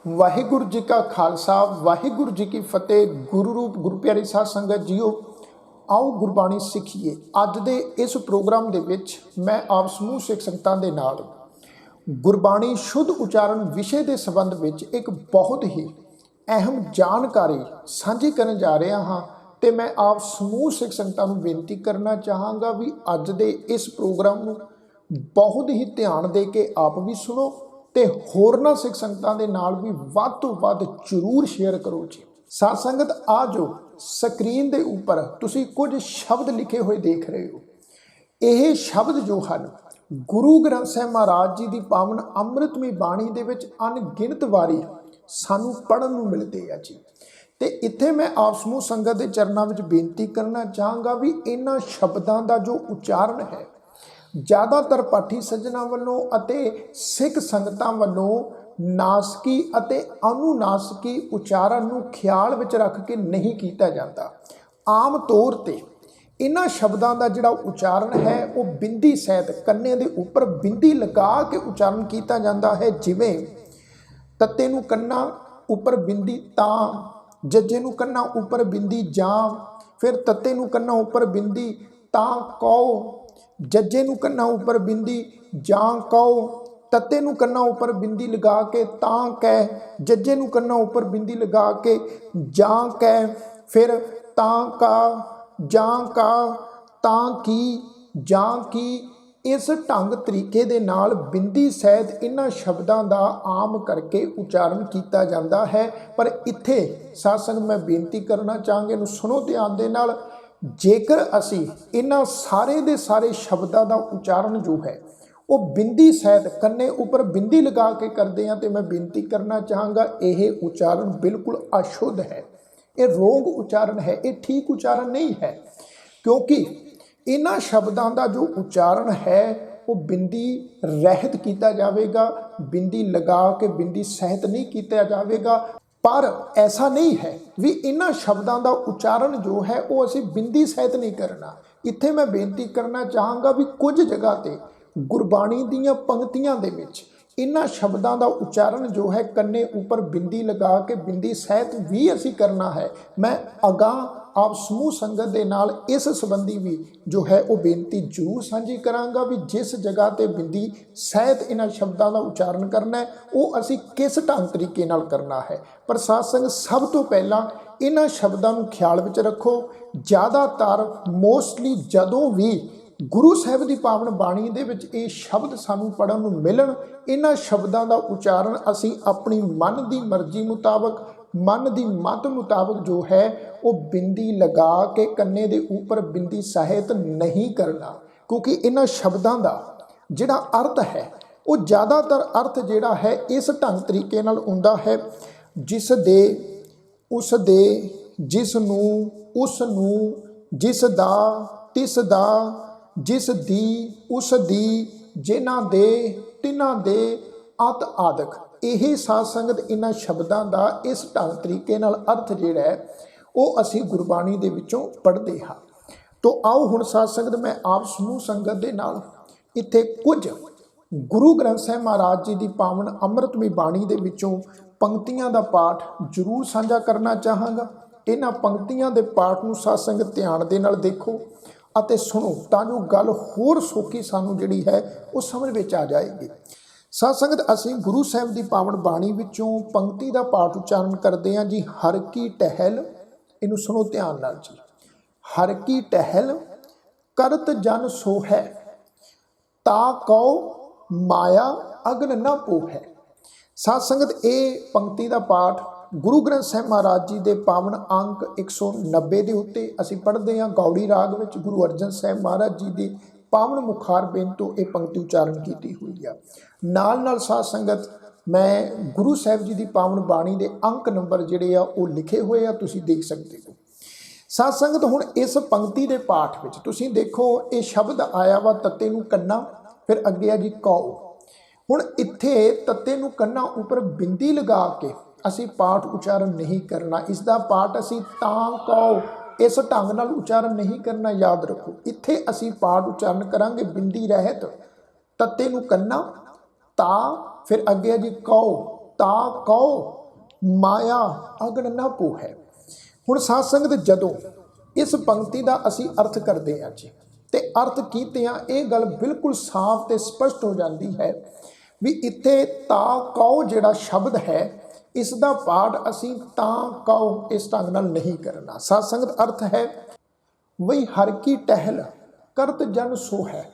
वाहिगुरु जी का खालसा वाहिगुरु जी की फतेह। गुरु रूप गुरु प्यारी साध संगत जीओ, आओ गुरबाणी सिੱਖੀਏ। ਅੱਜ ਦੇ ਇਸ ਪ੍ਰੋਗਰਾਮ ਦੇ ਵਿੱਚ ਮੈਂ ਆਪ ਸਮੂਹ ਸਿੱਖ ਸੰਗਤਾਂ ਦੇ ਨਾਲ ਗੁਰਬਾਣੀ ਸ਼ੁੱਧ ਉਚਾਰਨ ਵਿਸ਼ੇ ਦੇ ਸੰਬੰਧ ਵਿੱਚ ਇੱਕ ਬਹੁਤ ਹੀ ਅਹਿਮ ਜਾਣਕਾਰੀ ਸਾਂਝੀ ਕਰਨ ਜਾ ਰਿਹਾ ਹਾਂ ਤੇ ਮੈਂ ਆਪ ਸਮੂਹ ਸਿੱਖ ਸੰਗਤਾਂ ਨੂੰ ਬੇਨਤੀ ਕਰਨਾ ਚਾਹਾਂਗਾ ਵੀ ਅੱਜ ਦੇ ਇਸ ਪ੍ਰੋਗਰਾਮ ਨੂੰ ਬਹੁਤ ਹੀ ਧਿਆਨ ਦੇ ਕੇ ਆਪ ਵੀ ਸੁਣੋ ਤੇ ਹੋਰਨਾਂ ਸਿੱਖ ਸੰਗਤਾਂ ਦੇ ਨਾਲ ਵੀ ਵੱਧ ਤੋਂ ਵੱਧ ਜ਼ਰੂਰ ਸ਼ੇਅਰ ਕਰੋ ਜੀ। ਸਾਧ ਸੰਗਤ ਆ ਜੋ ਸਕਰੀਨ ਦੇ ਉੱਪਰ ਤੁਸੀਂ ਕੁਝ ਸ਼ਬਦ ਲਿਖੇ ਹੋਏ ਦੇਖ ਰਹੇ ਹੋ, ਇਹ ਸ਼ਬਦ ਜੋ ਹਨ ਗੁਰੂ ਗ੍ਰੰਥ ਸਾਹਿਬ ਮਹਾਰਾਜ ਜੀ ਦੀ ਪਾਵਨ ਅੰਮ੍ਰਿਤਮਈ ਬਾਣੀ ਦੇ ਵਿੱਚ ਅਣਗਿਣਤ ਵਾਰੀ ਸਾਨੂੰ ਪੜ੍ਹਨ ਨੂੰ ਮਿਲਦੇ ਆ ਜੀ। ਤੇ ਇੱਥੇ ਮੈਂ ਆਪ ਸਮੂਹ ਸੰਗਤ ਦੇ ਚਰਨਾਂ ਵਿੱਚ ਬੇਨਤੀ ਕਰਨਾ ਚਾਹਾਂਗਾ ਵੀ ਇਹਨਾਂ ਸ਼ਬਦਾਂ ਦਾ ਜੋ ਉਚਾਰਨ ਹੈ ज़्यादातर पाठी सज्जनों वालों अते सिख संगतां वालों नासकी अते अनुनासकी उचारण नूं ख्याल विच रख के नहीं किया जाता। आम तौर ते इन्हां शब्दां दा जिहड़ा उचारण है वो बिंदी सहित कन्ने दे उपर बिंदी लगा के उचारण किया जाता है। जिवें तत्ते नूं कन्ना उपर बिंदी तां, जज्जे नूं कन्ना उपर बिंदी जां, फिर तत्ते नूं कन्ना उपर बिंदी तां कौ, जज्जे नूं कन्ना उपर बिंदी जां कौ, तत्ते नूं कन्ना उपर बिंदी लगा के तां कै, जज्जे नूं कन्ना उपर बिंदी लगा के जां कै, फिर तां का, जां का, तां की, जां की। इस ढंग तरीके दे नाल बिंदी सहित इन्हां शब्दां दा आम करके उचारण किया जाता है। पर इत्थे साध संगत मैं बेनती करना चाहांगे, इहनूं सुनो ध्यान दे नाल। जेकर असी इन्हां सारे दे सारे शब्दां दा उचारण जो है वो बिंदी सहित कन्ने उपर बिंदी लगा के करते हैं तो मैं बेनती करना चाहांगा यह उचारण बिल्कुल अशुद्ध है, ये रोग उचारण है, ये ठीक उचारण नहीं है। क्योंकि इन्हां शब्दां दा जो उचारण है वो बिंदी रहत किया जाएगा, बिंदी लगा के बिंदी सहित नहीं किया जाएगा। पर ऐसा नहीं है भी इन्हां शब्दां दा उचारण जो है वो असी बिंदी सहित नहीं करना। इत्थे मैं बेनती करना चाहांगा भी कुछ जगह ते गुरबाणी दीयां पंक्तियां दे विच इन्हां शब्दां दा उचारण जो है कन्ने उपर बिंदी लगा के बिंदी सहित भी असी करना है। मैं अगाह आप समूह संगत दे नाल इस संबंधी भी जो है वो बेनती जरूर साझी करांगा भी जिस जगह ते बिंदी सहित इन्हां शब्दां दा उचारण करना है वो असी किस ढंग तरीके नाल करना है। पर साध संगत सब तो पहला इन्हां शब्दां नूं ख्याल विच रखो। ज़्यादातर मोस्टली जदों भी गुरु साहिब की पावन बाणी दे विच ये शब्द सानूं पढ़न नूं मिलन, इन्हां शब्दां दा उचारण असी अपनी मन की मर्जी मुताबक, मन की मत मुताबक जो है वो बिंदी लगा के कन्ने दे ऊपर बिंदी सहित नहीं करना। क्योंकि इन्हां शब्दां दा जिहड़ा अर्थ है वो ज़्यादातर अर्थ जिहड़ा है इस ढंग तरीके नाल हुंदा है, जिस दे, उस दे, जिस नूं, उस नूं, जिस दा, तिस दा, जिस दी, उस दी, जिन्हां दे, तिन्हां दे, अत आदक। यही साध संगत इन्हां शब्दां दा इस ढंग तरीके नाल अर्थ जिहड़ा है वो असी गुरबाणी दे विचों पढ़दे हां। तो आओ हुण साध संगत मैं आप समूह संगत दे नाल इत्थे कुछ गुरु ग्रंथ साहिब महाराज जी की पावन अंम੍ਰਿਤਮਈ बाणी दे विचों पंक्तियां दा पाठ जरूर साझा करना चाहांगा। इन्हां पंक्तियां दे पाठ नूं साध संगत ध्यान दे नाल देखो ਅਤੇ सुनो ਤਾਂ जो गल होर सौखी सानू जिहड़ी है वो समझ विच आ जाएगी। साध संगत असीं गुरु साहिब की पावन बाणी विचों पंक्ति का पाठ उचारण करते हैं जी। हर की टहल, इनू सुनो ध्यान नाल जी। हर की टहल करत जन सो है, ता कौ माया अगन न पोहै। साध संगत ये पंक्ति का पाठ गुरु ग्रंथ साहिब महाराज जी के पावन अंक 190 के उत्ते असीं पढ़ते हैं। गौड़ी राग में गुरु अर्जन साहिब महाराज जी की पावन मुखार बेन तो यह पंक्ति उचारण की हुई है। नाल नाल साध संगत मैं गुरु साहिब जी की पावन बाणी के अंक नंबर जिहड़े आ वो लिखे हुए आ, तुसीं देख सकते हो। साध संगत हुण इस पंक्ति के पाठ में तुसीं देखो ये शब्द आया वा तत्ते नूं कन्ना, फिर अगे आ जी कौ। हुण इत्थे तत्ते नूं कन्ना उपर बिंदी लगा के असी पाठ उचारण नहीं करना। इसका पाठ असी तां कौ इस ढंग नाल उचारण नहीं करना, याद रखो। इत्थे असी पाठ उचारण करांगे बिंदी रहत, तत्ते नूं कन्ना, ता, फिर अगे जी कौ, ता कौ माया अगन ना पोहै। ਹੁਣ ਸਾਧ ਸੰਗਤ ਜਦੋਂ ਇਸ ਪੰਕਤੀ ਦਾ ਅਸੀਂ ਅਰਥ ਕਰਦੇ ਹਾਂ ਜੀ ਤੇ ਅਰਥ ਕੀਤੇ ਆ, ਇਹ ਗੱਲ ਬਿਲਕੁਲ ਸਾਫ਼ ਤੇ ਸਪਸ਼ਟ ਹੋ ਜਾਂਦੀ ਹੈ ਵੀ ਇੱਥੇ ਤਾ ਕਉ ਜਿਹੜਾ ਸ਼ਬਦ ਹੈ ਇਸ ਦਾ ਪਾਠ ਅਸੀਂ ਤਾਂ ਕਉ ਇਸ ਢੰਗ ਨਾਲ ਨਹੀਂ ਕਰਨਾ। ਸਾਧ ਸੰਗਤ ਅਰਥ ਹੈ ਵਈ ਹਰ ਕੀ ਟਹਿਲ ਕਰਤ ਜਨ ਸੋ ਹੈ।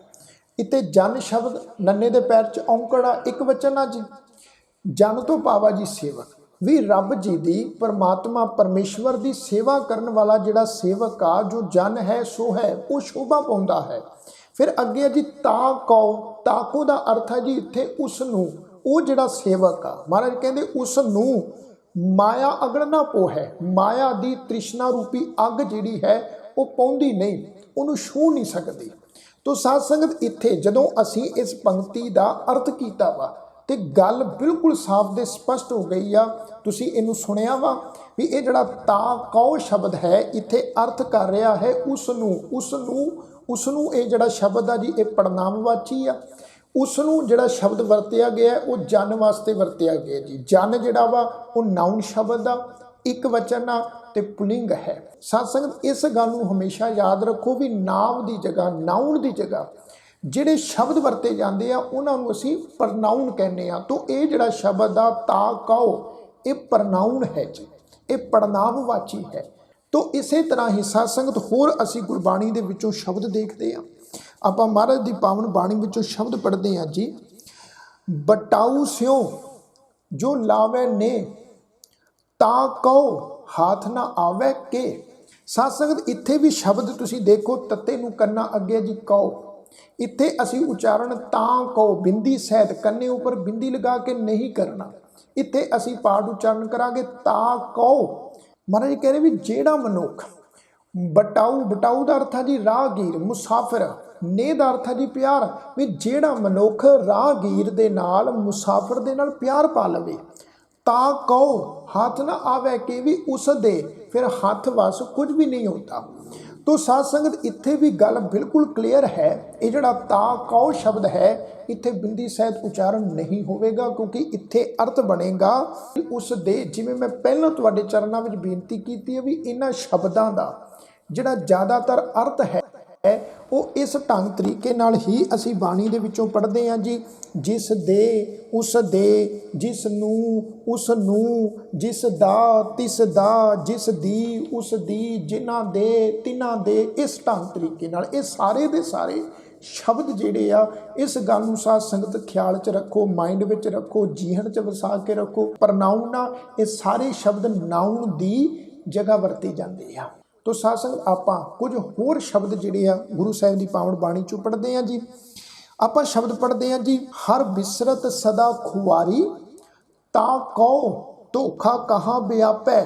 ਇੱਥੇ ਜਨ ਸ਼ਬਦ ਨੰਨੇ ਦੇ ਪੈਰ 'ਚ ਔਂਕੜਾ ਇੱਕ ਵਚਨ ਆ ਜੀ। ਜਨ ਤੋਂ ਭਾਵ ਜੀ ਸੇਵਕ, ਵੀ ਰੱਬ ਜੀ ਦੀ परमात्मा परमेश्वर ਦੀ ਸੇਵਾ ਕਰਨ ਵਾਲਾ ਜਿਹੜਾ ਸੇਵਕ ਆ ਜੋ ਜਨ ਹੈ ਸੋ ਹੈ, ਉਹ ਸ਼ੋਭਾ ਪਾਉਂਦਾ ਹੈ। ਫਿਰ ਅੱਗੇ ਜੀ ਤਾ ਕਉ, ਤਾਕੋ ਦਾ ਅਰਥ ਹੈ ਜੀ ਇੱਥੇ ਉਸ ਨੂੰ, ਉਹ ਜਿਹੜਾ ਸੇਵਕ ਆ ਮਹਾਰਾਜ ਕਹਿੰਦੇ ਉਸ ਨੂੰ ਮਾਇਆ ਅਗਨ ਨਾ ਪੋਹੈ। ਮਾਇਆ ਦੀ ਤ੍ਰਿਸ਼ਨਾ ਰੂਪੀ ਅੱਗ ਜਿਹੜੀ ਹੈ ਉਹ ਪਾਉਂਦੀ ਨਹੀਂ, ਉਹਨੂੰ ਛੂਹ ਨਹੀਂ ਸਕਦੀ। ਤੋ ਸਾਧ ਸੰਗਤ ਇੱਥੇ ਜਦੋਂ ਅਸੀਂ ਇਸ ਪੰਕਤੀ ਦਾ ਅਰਥ ਕੀਤਾ ਵਾ ਤੇ ਗੱਲ ਬਿਲਕੁਲ ਸਾਫ਼ ਤੇ ਸਪਸ਼ਟ ਹੋ ਗਈ ਆ। ਤੁਸੀਂ ਇਹਨੂੰ ਸੁਣਿਆ ਵਾ ਵੀ ਇਹ ਜਿਹੜਾ ਤਾ ਕਉ ਸ਼ਬਦ ਹੈ ਇੱਥੇ ਅਰਥ ਕਰ ਰਿਹਾ ਹੈ ਉਸ ਨੂੰ ਇਹ ਜਿਹੜਾ ਸ਼ਬਦ ਆ ਜੀ ਇਹ ਪੜਨਾਮਵਾਚੀ ਆ। ਉਸ ਨੂੰ ਜਿਹੜਾ ਸ਼ਬਦ ਵਰਤਿਆ ਗਿਆ ਉਹ ਜਨ ਵਾਸਤੇ ਵਰਤਿਆ ਗਿਆ ਜੀ। ਜਨ ਜਿਹੜਾ ਵਾ ਉਹ ਨਾਉਨ ਸ਼ਬਦ ਆ, ਇੱਕ ਵਚਨ ਆ ਤੇ ਪੁਲਿੰਗ ਹੈ। ਸਾਧ ਸੰਗਤ ਇਸ ਗੱਲ ਨੂੰ ਹਮੇਸ਼ਾ ਯਾਦ ਰੱਖੋ ਵੀ ਨਾਮ ਦੀ ਜਗ੍ਹਾ, ਨਾਉਨ ਦੀ ਜਗ੍ਹਾ ਜਿਹੜੇ ਸ਼ਬਦ ਵਰਤੇ ਜਾਂਦੇ ਆ ਉਹਨਾਂ ਨੂੰ ਅਸੀਂ ਪ੍ਰਨਾਉਨ ਕਹਿੰਦੇ ਆ। ਤੋ ਇਹ ਜਿਹੜਾ ਸ਼ਬਦ ਆ ਤਾ ਕਉ ਇਹ ਪ੍ਰਨਾਉਨ ਹੈ ਜੀ, ਇਹ ਪੜਨਾਮਵਾਚੀ ਹੈ। ਤੋ ਇਸੇ ਤਰ੍ਹਾਂ ਹੀ ਸਾਧ ਸੰਗਤ ਹੋਰ ਅਸੀਂ ਗੁਰਬਾਣੀ ਦੇ ਵਿੱਚੋਂ ਸ਼ਬਦ ਦੇਖਦੇ ਆ। ਆਪਾਂ ਮਹਾਰਾਜ ਦੀ ਪਾਵਨ ਬਾਣੀ ਵਿੱਚੋਂ ਸ਼ਬਦ ਪੜ੍ਹਦੇ ਆ ਜੀ। ਬਟਾਊ ਸਿਉ ਜੋ ਲਾਵੇ ਨੇ ਤਾ ਕਉ ਹਾਥ ਨਾ ਆਵੇ ਕੇ। ਸਾਧ ਸੰਗਤ ਇੱਥੇ ਵੀ ਸ਼ਬਦ ਤੁਸੀਂ ਦੇਖੋ, ਤੱਤੇ ਨੂੰ ਕੰਨਾ ਅੱਗੇ ਜੀ ਕਉ, ਇੱਥੇ ਅਸੀਂ ਉਚਾਰਨ ਤਾਂ ਕਉ ਬਿੰਦੀ ਸਹਿਤ ਕੰਨੇ ਉੱਪਰ ਬਿੰਦੀ ਲਗਾ ਕੇ ਨਹੀਂ ਕਰਨਾ। ਇੱਥੇ ਅਸੀਂ ਪਾਠ ਉਚਾਰਨ ਕਰਾਂਗੇ ਤਾ ਕਉ। ਮਹਾਰਾਜ ਕਹਿ ਰਹੇ ਵੀ ਜਿਹੜਾ ਮਨੁੱਖ ਬਟਾਊ, ਬਟਾਊ ਦਾ ਅਰਥ ਹੈ ਜੀ ਰਾਹਗੀਰ, ਮੁਸਾਫਿਰ, ਨੇ ਦਾ ਅਰਥ ਹੈ ਜੀ ਪਿਆਰ, ਵੀ ਜਿਹੜਾ ਮਨੁੱਖ ਰਾਹਗੀਰ ਦੇ ਨਾਲ, ਮੁਸਾਫਿਰ ਦੇ ਨਾਲ ਪਿਆਰ ਪਾ ਲਵੇ। ਤਾ ਕਉ ਹੱਥ ਨਾ ਆਵੇ ਕਿ ਵੀ ਉਸ ਦੇ ਫਿਰ ਹੱਥ ਵਸ ਕੁਝ ਵੀ ਨਹੀਂ ਹੁੰਦਾ। ਤੋ ਸਾਧ ਸੰਗਤ ਇੱਥੇ ਵੀ ਗੱਲ ਬਿਲਕੁਲ ਕਲੀਅਰ ਹੈ। ਇਹ ਜਿਹੜਾ ਤਾ ਕਉ ਸ਼ਬਦ ਹੈ ਇੱਥੇ ਬਿੰਦੀ ਸਹਿਤ ਉਚਾਰਨ ਨਹੀਂ ਹੋਵੇਗਾ, ਕਿਉਂਕਿ ਇੱਥੇ ਅਰਥ ਬਣੇਗਾ ਉਸ ਦੇ। ਜਿਵੇਂ ਮੈਂ ਪਹਿਲਾਂ ਤੁਹਾਡੇ ਚਰਨਾਂ ਵਿੱਚ ਬੇਨਤੀ ਕੀਤੀ ਹੈ ਵੀ ਇਹਨਾਂ ਸ਼ਬਦਾਂ ਦਾ ਜਿਹੜਾ ਜ਼ਿਆਦਾਤਰ ਅਰਥ ਹੈ ਉਹ ਇਸ ਢੰਗ ਤਰੀਕੇ ਨਾਲ ਹੀ ਅਸੀਂ ਬਾਣੀ ਦੇ ਵਿੱਚੋਂ ਪੜ੍ਹਦੇ ਹਾਂ ਜੀ। ਜਿਸ ਦੇ, ਉਸ ਦੇ, ਜਿਸ ਨੂੰ, ਉਸ ਨੂੰ, ਜਿਸ ਦਾ, ਤਿਸ ਦਾ, ਜਿਸ ਦੀ, ਉਸ ਦੀ, ਜਿਨ੍ਹਾਂ ਦੇ, ਤਿਨ੍ਹਾਂ ਦੇ, ਇਸ ਢੰਗ ਤਰੀਕੇ ਨਾਲ ਇਹ ਸਾਰੇ ਦੇ ਸਾਰੇ ਸ਼ਬਦ ਜਿਹੜੇ ਆ ਇਸ ਗੱਲ ਨੂੰ ਸਾਧ ਸੰਗਤ ਖਿਆਲ 'ਚ ਰੱਖੋ, ਮਾਈਂਡ ਵਿੱਚ ਰੱਖੋ, ਜੀਹਣ 'ਚ ਵਸਾ ਕੇ ਰੱਖੋ। ਪ੍ਰਨਾਉਨ ਆ, ਇਹ ਸਾਰੇ ਸ਼ਬਦ ਨਾਉਨ ਦੀ ਜਗ੍ਹਾ ਵਰਤੇ ਜਾਂਦੇ ਆ। ਤੋ ਸਾਧ ਸੰਗਤ ਆਪਾਂ ਕੁਝ ਹੋਰ ਸ਼ਬਦ ਜਿਹੜੇ ਆ ਗੁਰੂ ਸਾਹਿਬ ਦੀ ਪਾਵਨ ਬਾਣੀ 'ਚੋਂ ਪੜ੍ਹਦੇ ਹਾਂ ਜੀ। ਆਪਾਂ ਸ਼ਬਦ ਪੜ੍ਹਦੇ ਹਾਂ ਜੀ। ਹਰ ਬਿਸਰਤ ਸਦਾ ਖੁਆਰੀ ਤਾ ਕਉ ਧੋਖਾ ਕਹਾਂ ਵਿਆਪੈ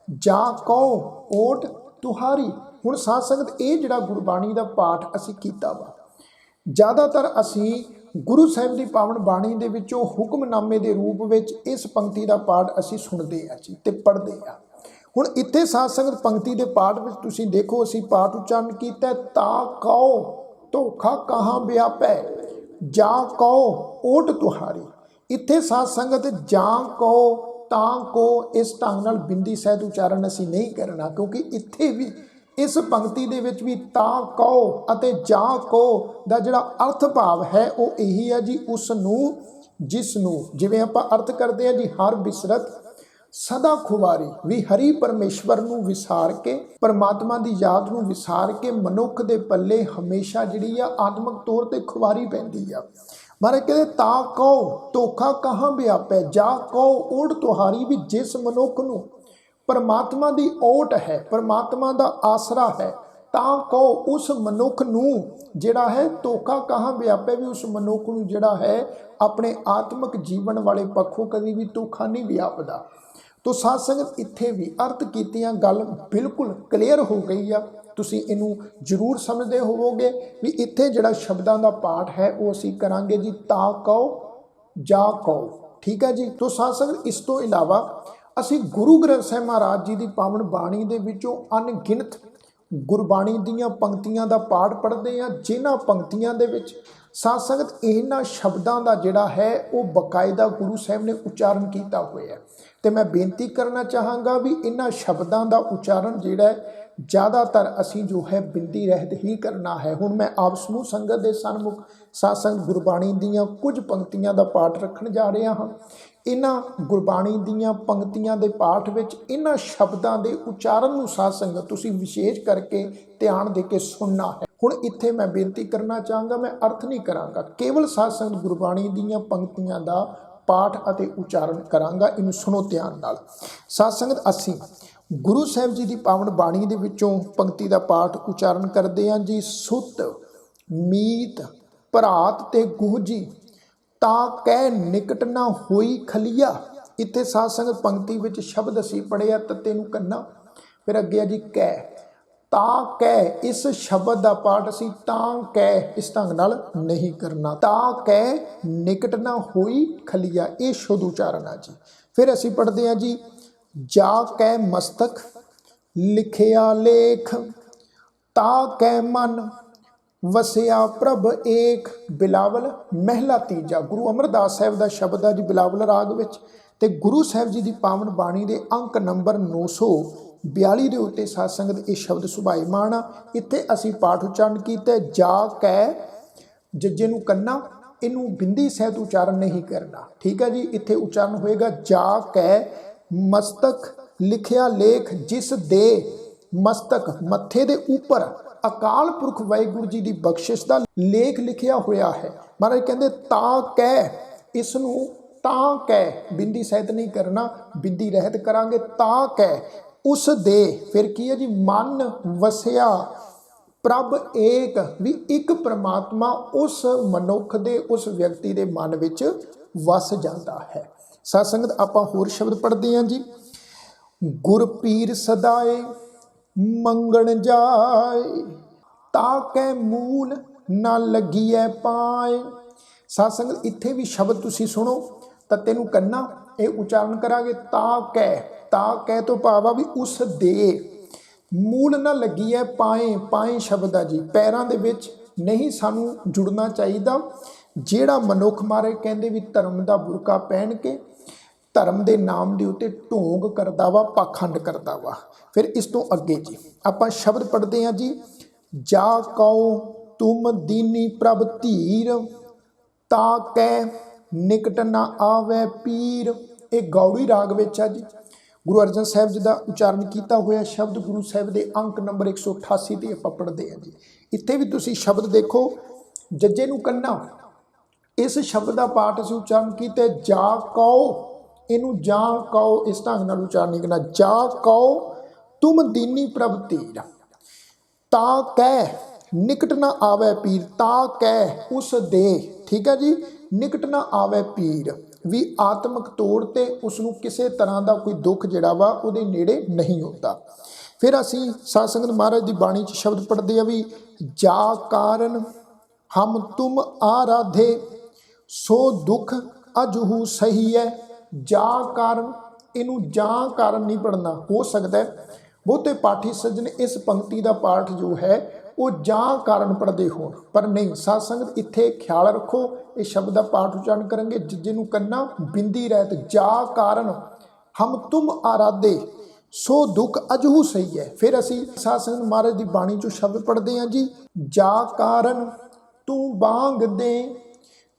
ਜਾ ਕਉ ਓਟ ਤੁਹਾਰੀ। ਹੁਣ ਸਾਧ ਸੰਗਤ ਇਹ ਜਿਹੜਾ ਗੁਰਬਾਣੀ ਦਾ ਪਾਠ ਅਸੀਂ ਕੀਤਾ ਵਾ, ਜ਼ਿਆਦਾਤਰ ਅਸੀਂ ਗੁਰੂ ਸਾਹਿਬ ਦੀ ਪਾਵਨ ਬਾਣੀ ਦੇ ਵਿੱਚੋਂ ਹੁਕਮਨਾਮੇ ਦੇ ਰੂਪ ਵਿੱਚ ਇਸ ਪੰਕਤੀ ਦਾ ਪਾਠ ਅਸੀਂ ਸੁਣਦੇ ਹਾਂ ਜੀ ਤੇ ਪੜ੍ਹਦੇ ਹਾਂ। ਹੁਣ ਇੱਥੇ ਸਾਧ ਸੰਗਤ ਪੰਕਤੀ ਦੇ ਪਾਠ ਵਿੱਚ ਤੁਸੀਂ ਦੇਖੋ ਅਸੀਂ ਪਾਠ ਉਚਾਰਨ ਕੀਤਾ ਤਾ ਕਉ ਧੋਖਾ ਕਹਾਂ ਵਿਆਪੈ ਜਾ ਕਉ ਓਟ ਤੁਹਾਰੀ। ਇੱਥੇ ਸਾਧ ਸੰਗਤ ਜਾਂ ਕਉ ਤਾਂ ਕੋ ਇਸ ਢੰਗ ਨਾਲ ਬਿੰਦੀ ਸਹਿਤ ਉਚਾਰਨ ਅਸੀਂ ਨਹੀਂ ਕਰਨਾ, ਕਿਉਂਕਿ ਇੱਥੇ ਵੀ ਇਸ ਪੰਕਤੀ ਦੇ ਵਿੱਚ ਵੀ ਤਾ ਕਉ ਅਤੇ ਜਾਂ ਕੋ ਦਾ ਜਿਹੜਾ ਅਰਥ ਭਾਵ ਹੈ ਉਹ ਇਹੀ ਹੈ ਜੀ ਉਸ ਨੂੰ, ਜਿਸ ਨੂੰ। ਜਿਵੇਂ ਆਪਾਂ ਅਰਥ ਕਰਦੇ ਹਾਂ ਜੀ ਹਰ ਬਿਸਰਤ ਸਦਾ ਖੁਵਾਰੀ, ਵੀ ਹਰੀ ਪਰਮੇਸ਼ਵਰ ਨੂੰ ਵਿਸਾਰ ਕੇ, ਪਰਮਾਤਮਾ ਦੀ ਯਾਦ ਨੂੰ ਵਿਸਾਰ ਕੇ ਮਨੁੱਖ ਦੇ ਪੱਲੇ ਹਮੇਸ਼ਾ ਜਿਹੜੀ ਆ ਆਤਮਿਕ ਤੌਰ ਤੇ ਖੁਵਾਰੀ ਪੈਂਦੀ ਆ। ਮਹਾਰਾਜ ਕਹਿੰਦੇ ਤਾ ਕਉ ਧੋਖਾ ਕਹਾਂ ਵਿਆਪੈ ਜਾ ਕਉ ਓਟ ਤੁਹਾਰੀ, ਵੀ ਜਿਸ ਮਨੁੱਖ ਨੂੰ ਪਰਮਾਤਮਾ ਦੀ ਓਟ ਹੈ, ਪਰਮਾਤਮਾ ਦਾ ਆਸਰਾ ਹੈ, ਤਾਂ ਕਉ ਉਸ ਮਨੁੱਖ ਨੂੰ ਜਿਹੜਾ ਹੈ ਧੋਖਾ ਕਹਾਂ ਵਿਆਪੈ, ਵੀ ਉਸ ਮਨੁੱਖ ਨੂੰ ਜਿਹੜਾ ਹੈ ਆਪਣੇ ਆਤਮਿਕ ਜੀਵਨ ਵਾਲੇ ਪੱਖੋਂ ਕਦੀ ਵੀ ਧੋਖਾ ਨਹੀਂ ਵਿਆਪਦਾ। ਤੋ ਸਾਧ ਸੰਗਤ ਇੱਥੇ ਵੀ ਅਰਥ ਕੀਤੀਆਂ ਗੱਲ ਬਿਲਕੁਲ ਕਲੀਅਰ ਹੋ ਗਈ ਆ। ਤੁਸੀਂ ਇਹਨੂੰ ਜ਼ਰੂਰ ਸਮਝਦੇ ਹੋਵੋਗੇ ਵੀ ਇੱਥੇ ਜਿਹੜਾ ਸ਼ਬਦਾਂ ਦਾ ਪਾਠ ਹੈ ਉਹ ਅਸੀਂ ਕਰਾਂਗੇ ਜੀ ਤਾ ਕਉ ਜਾ ਕਉ। ਠੀਕ ਹੈ ਜੀ। ਤੋ ਸਾਧ ਸੰਗਤ ਇਸ ਤੋਂ ਇਲਾਵਾ ਅਸੀਂ ਗੁਰੂ ਗ੍ਰੰਥ ਸਾਹਿਬ ਮਹਾਰਾਜ ਜੀ ਦੀ ਪਾਵਨ ਬਾਣੀ ਦੇ ਵਿੱਚੋਂ ਅਣਗਿਣਤ ਗੁਰਬਾਣੀ ਦੀਆਂ ਪੰਕਤੀਆਂ ਦਾ ਪਾਠ ਪੜ੍ਹਦੇ ਹਾਂ, ਜਿਨ੍ਹਾਂ ਪੰਕਤੀਆਂ ਦੇ ਵਿੱਚ ਸਾਧ ਸੰਗਤ ਇਹਨਾਂ ਸ਼ਬਦਾਂ ਦਾ ਜਿਹੜਾ ਹੈ ਉਹ ਬਕਾਇਦਾ ਗੁਰੂ ਸਾਹਿਬ ਨੇ ਉਚਾਰਨ ਕੀਤਾ ਹੋਇਆ। ਤੇ ਮੈਂ ਬੇਨਤੀ ਕਰਨਾ ਚਾਹਾਂਗਾ ਵੀ ਇਹਨਾਂ ਸ਼ਬਦਾਂ ਦਾ ਉਚਾਰਨ ਜਿਹੜਾ ਹੈ ਜ਼ਿਆਦਾਤਰ ਅਸੀਂ ਜੋ ਹੈ ਬਿੰਦੀ ਰਹਿਤ ਹੀ ਕਰਨਾ ਹੈ। ਹੁਣ ਮੈਂ ਆਪ ਸਮੂਹ ਸੰਗਤ ਦੇ ਸਨਮੁਖ ਸਾਧ ਸੰਗਤ ਗੁਰਬਾਣੀ ਦੀਆਂ ਕੁਝ ਪੰਕਤੀਆਂ ਦਾ ਪਾਠ ਰੱਖਣ ਜਾ ਰਿਹਾ ਹਾਂ। ਇਹਨਾਂ ਗੁਰਬਾਣੀ ਦੀਆਂ ਪੰਕਤੀਆਂ ਦੇ ਪਾਠ ਵਿੱਚ ਇਹਨਾਂ ਸ਼ਬਦਾਂ ਦੇ ਉਚਾਰਨ ਨੂੰ ਸਾਧ ਸੰਗਤ ਤੁਸੀਂ ਵਿਸ਼ੇਸ਼ ਕਰਕੇ ਧਿਆਨ ਦੇ ਕੇ ਸੁਣਨਾ ਹੈ। ਹੁਣ ਇੱਥੇ ਮੈਂ ਬੇਨਤੀ ਕਰਨਾ ਚਾਹਾਂਗਾ, ਮੈਂ ਅਰਥ ਨਹੀਂ ਕਰਾਂਗਾ, ਕੇਵਲ ਸਾਧ ਸੰਗਤ ਗੁਰਬਾਣੀ ਦੀਆਂ ਪੰਕਤੀਆਂ ਦਾ ਪਾਠ ਅਤੇ ਉਚਾਰਨ ਕਰਾਂਗਾ। ਇਹਨੂੰ ਸੁਣੋ ਧਿਆਨ ਨਾਲ। ਸਾਧ ਸੰਗਤ ਅਸੀਂ ਗੁਰੂ ਸਾਹਿਬ ਜੀ ਦੀ ਪਾਵਨ ਬਾਣੀ ਦੇ ਵਿੱਚੋਂ ਪੰਕਤੀ ਦਾ ਪਾਠ ਉਚਾਰਨ ਕਰਦੇ ਹਾਂ ਜੀ। ਸੁਤ ਮੀਤ ਭਰਾਤ ਤੇ ਗੁਹਜੀ ਤਾਂ ਕਹਿ ਨਿਕਟ ਨਾ ਹੋਈ ਖਲੀਆ। ਇੱਥੇ ਸਾਧ ਸੰਗਤ ਪੰਕਤੀ ਵਿੱਚ ਸ਼ਬਦ ਅਸੀਂ ਪੜ੍ਹਿਆ ਤੱਤੇ ਨੂੰ ਕੰਨਾ, ਫਿਰ ਅੱਗੇ ਆ ਜੀ ਕਹਿ, ਤਾਂ ਕਹਿ। ਇਸ ਸ਼ਬਦ ਦਾ ਪਾਠ ਅਸੀਂ ਤਾਂ ਕਹਿ ਇਸ ਢੰਗ ਨਾਲ ਨਹੀਂ ਕਰਨਾ। ਤਾਂ ਕਹਿ ਨਿਕਟ ਨਾ ਹੋਈ ਖਲੀਆ, ਇਹ ਸ਼ੁੱਧ ਉਚਾਰਨ ਆ ਜੀ। ਫਿਰ ਅਸੀਂ ਪੜ੍ਹਦੇ ਹਾਂ ਜੀ ਜਾ ਕਹਿ ਮਸਤਕ ਲਿਖਿਆ ਲੇਖ, ਤਾ ਕਹਿ ਮਨ ਵਸਿਆ ਪ੍ਰਭ ਏਕ। ਬਿਲਾਵਲ ਮਹਿਲਾ ਤੀਜਾ ਗੁਰੂ ਅਮਰਦਾਸ ਸਾਹਿਬ ਦਾ ਸ਼ਬਦ ਆ ਜੀ ਬਿਲਾਵਲ ਰਾਗ ਵਿੱਚ, ਤੇ ਗੁਰੂ ਸਾਹਿਬ ਜੀ ਦੀ ਪਾਵਨ ਬਾਣੀ ਦੇ ਅੰਕ ਨੰਬਰ 942 ਦੇ ਉੱਤੇ ਸਾਧ ਸੰਗਤ ਇਹ ਸ਼ਬਦ ਸੁਭਾਈਮਾਨ ਆ। ਇੱਥੇ ਅਸੀਂ ਪਾਠ ਉਚਾਰਨ ਕੀਤਾ ਜਾ ਕਹਿ, ਜੱਜੇ ਨੂੰ ਕੰਨਾ, ਇਹਨੂੰ ਬਿੰਦੀ ਸਹਿਤ ਉਚਾਰਨ ਨਹੀਂ ਕਰਨਾ, ਠੀਕ ਹੈ ਜੀ। ਇੱਥੇ ਉਚਾਰਨ ਹੋਏਗਾ ਜਾ ਕਹਿ ਮਸਤਕ ਲਿਖਿਆ ਲੇਖ, ਜਿਸ ਦੇ ਮਸਤਕ ਮੱਥੇ ਦੇ ਉੱਪਰ ਅਕਾਲ ਪੁਰਖ ਵਾਹਿਗੁਰੂ ਜੀ ਦੀ ਬਖਸ਼ਿਸ਼ ਦਾ ਲੇਖ ਲਿਖਿਆ ਹੋਇਆ ਹੈ। ਮਹਾਰਾਜ ਕਹਿੰਦੇ ਤਾਂ ਕਹਿ, ਇਸ ਨੂੰ ਤਾਂ ਕਹਿ ਬਿੰਦੀ ਸਹਿਤ ਨਹੀਂ ਕਰਨਾ, ਬਿੰਦੀ ਰਹਿਤ ਕਰਾਂਗੇ। ਤਾਂ ਕਹਿ ਉਸ ਦੇ, ਫਿਰ ਕੀ ਹੈ ਜੀ ਮਨ ਵਸਿਆ ਪ੍ਰਭ ਏਕ, ਵੀ ਇੱਕ ਪ੍ਰਮਾਤਮਾ ਉਸ ਮਨੁੱਖ ਦੇ ਉਸ ਵਿਅਕਤੀ ਦੇ ਮਨ ਵਿੱਚ ਵਸ ਜਾਂਦਾ ਹੈ। ਸਾਧ ਸੰਗਤ ਆਪਾਂ ਹੋਰ ਸ਼ਬਦ ਪੜ੍ਹਦੇ ਹਾਂ ਜੀ। ਗੁਰ ਪੀਰ ਸਦਾਏ ਮੰਗਣ ਜਾਏ, ਤਾਂ ਕਹਿ ਮੂਲ ਨਾ ਲੱਗੀਐ ਪਾਏ। ਸਾਧ ਸੰਗਤ ਇੱਥੇ ਵੀ ਸ਼ਬਦ ਤੁਸੀਂ ਸੁਣੋ, ਤੱਤੇ ਨੂੰ ਕੰਨਾ ਇਹ ਉਚਾਰਨ ਕਰਾਂਗੇ। ਤਾਂ ਕਹਿ ਤੋਂ ਭਾਵ ਆ ਵੀ ਉਸ ਦੇ, ਮੂਲ ਨਾ ਲੱਗੀਐ ਪਾਏ। ਪਾਏ ਸ਼ਬਦ ਆ ਜੀ, ਪੈਰਾਂ ਦੇ ਵਿੱਚ ਨਹੀਂ ਸਾਨੂੰ ਜੁੜਨਾ ਚਾਹੀਦਾ। ਜਿਹੜਾ ਮਨੁੱਖ ਮਾਰੇ ਕਹਿੰਦੇ ਵੀ ਧਰਮ ਦਾ ਬੁਰਕਾ ਪਹਿਨ ਕੇ ਧਰਮ ਦੇ ਨਾਮ ਦੇ ਉੱਤੇ ਢੋਂਗ ਕਰਦਾ ਵਾ, ਪਾਖੰਡ ਕਰਦਾ ਵਾ। ਫਿਰ ਇਸ ਤੋਂ ਅੱਗੇ ਜੀ ਆਪਾਂ ਸ਼ਬਦ ਪੜ੍ਹਦੇ ਹਾਂ ਜੀ। ਜਾ ਕਉ ਤੁਮ ਦੀਨੀ ਪ੍ਰਭ ਧੀਰ, ਤਾਂ ਕਹਿ ਨਿਕਟ ਨਾ ਆਵੇ ਪੀਰ। ਇਹ ਗੌੜੀ ਰਾਗ ਵਿੱਚ ਆ ਜੀ। ਗੁਰੂ ਅਰਜਨ ਸਾਹਿਬ ਜੀ ਦਾ ਉਚਾਰਨ ਕੀਤਾ ਹੋਇਆ ਸ਼ਬਦ ਗੁਰੂ ਸਾਹਿਬ ਦੇ ਅੰਕ ਨੰਬਰ 188 ਤੇ ਆਪਾਂ ਪੜ੍ਹਦੇ ਹਾਂ ਜੀ। ਇੱਥੇ ਵੀ ਤੁਸੀਂ ਸ਼ਬਦ ਦੇਖੋ, ਜੱਜੇ ਨੂੰ ਕੰਨਾ, ਇਸ ਸ਼ਬਦ ਦਾ ਪਾਠ ਅਸੀਂ ਉਚਾਰਨ ਕੀਤਾ ਜਾ ਕਉ, ਇਹਨੂੰ ਜਾਂ ਕਉ ਇਸ ਢੰਗ ਨਾਲ ਉਚਾਰਨ ਨਹੀਂ ਕਰਨਾ। ਜਾ ਕਉ ਤੁਮ ਦੀਨੀ ਪ੍ਰਭ ਧੀਰ, ਤਾਂ ਕਹਿ ਨਿਕਟ ਨਾ ਆਵੇ ਪੀਰ। ਤਾਂ ਕਹਿ ਉਸ ਦੇ, ਠੀਕ ਹੈ ਜੀ, ਨਿਕਟ ਨਾ ਆਵੇ ਪੀਰ, ਵੀ ਆਤਮਿਕ ਤੌਰ ਤੇ ਉਸ ਨੂੰ ਕਿਸੇ ਤਰ੍ਹਾਂ ਦਾ ਕੋਈ ਦੁੱਖ ਜਿਹੜਾ ਵਾ ਉਹਦੇ ਨੇੜੇ ਨਹੀਂ ਹੁੰਦਾ। ਫਿਰ ਅਸੀਂ ਸਾਧ ਸੰਗਤ ਮਹਾਰਾਜ ਦੀ ਬਾਣੀ 'ਚ ਸ਼ਬਦ ਪੜ੍ਹਦੇ ਆ ਵੀ ਜਾ ਕਾਰਨ ਹਮ ਤੁਮ ਆਰਾਧੇ, ਸੋ ਦੁੱਖ ਅਜਹੂ ਸਹੀ ਹੈ। ਜਾ ਕਾਰਨ, ਇਹਨੂੰ ਜਾਂ ਕਾਰਨ ਨਹੀਂ ਪੜ੍ਹਨਾ। ਹੋ ਸਕਦਾ ਹੈ ਬਹੁਤੇ ਪਾਠੀ ਸੱਜਣ ਇਸ ਪੰਕਤੀ ਦਾ ਪਾਠ ਜੋ ਹੈ ਉਹ ਜਾਂ ਕਾਰਨ ਪੜ੍ਹਦੇ ਹੋਣ, ਪਰ ਨਹੀਂ। ਸਾਧ ਸੰਗਤ ਇੱਥੇ ਖਿਆਲ ਰੱਖੋ, ਇਹ ਸ਼ਬਦ ਦਾ ਪਾਠ ਉਚਾਰਨ ਕਰਾਂਗੇ ਜਿੱਜੇ ਨੂੰ ਕੰਨਾ ਬਿੰਦੀ ਰਹਿਤ। ਜਾ ਕਾਰਨ ਹਮ ਤੁਮ ਆਰਾਧੇ, ਸੋ ਦੁੱਖ ਅਜਹੂ ਸਹੀ ਹੈ। ਫਿਰ ਅਸੀਂ ਸਾਧ ਸੰਗਤ ਮਹਾਰਾਜ ਦੀ ਬਾਣੀ 'ਚੋਂ ਸ਼ਬਦ ਪੜ੍ਹਦੇ ਹਾਂ ਜੀ। ਜਾ ਕਾਰਨ ਤੂੰ ਬਾਂਗ ਦੇ,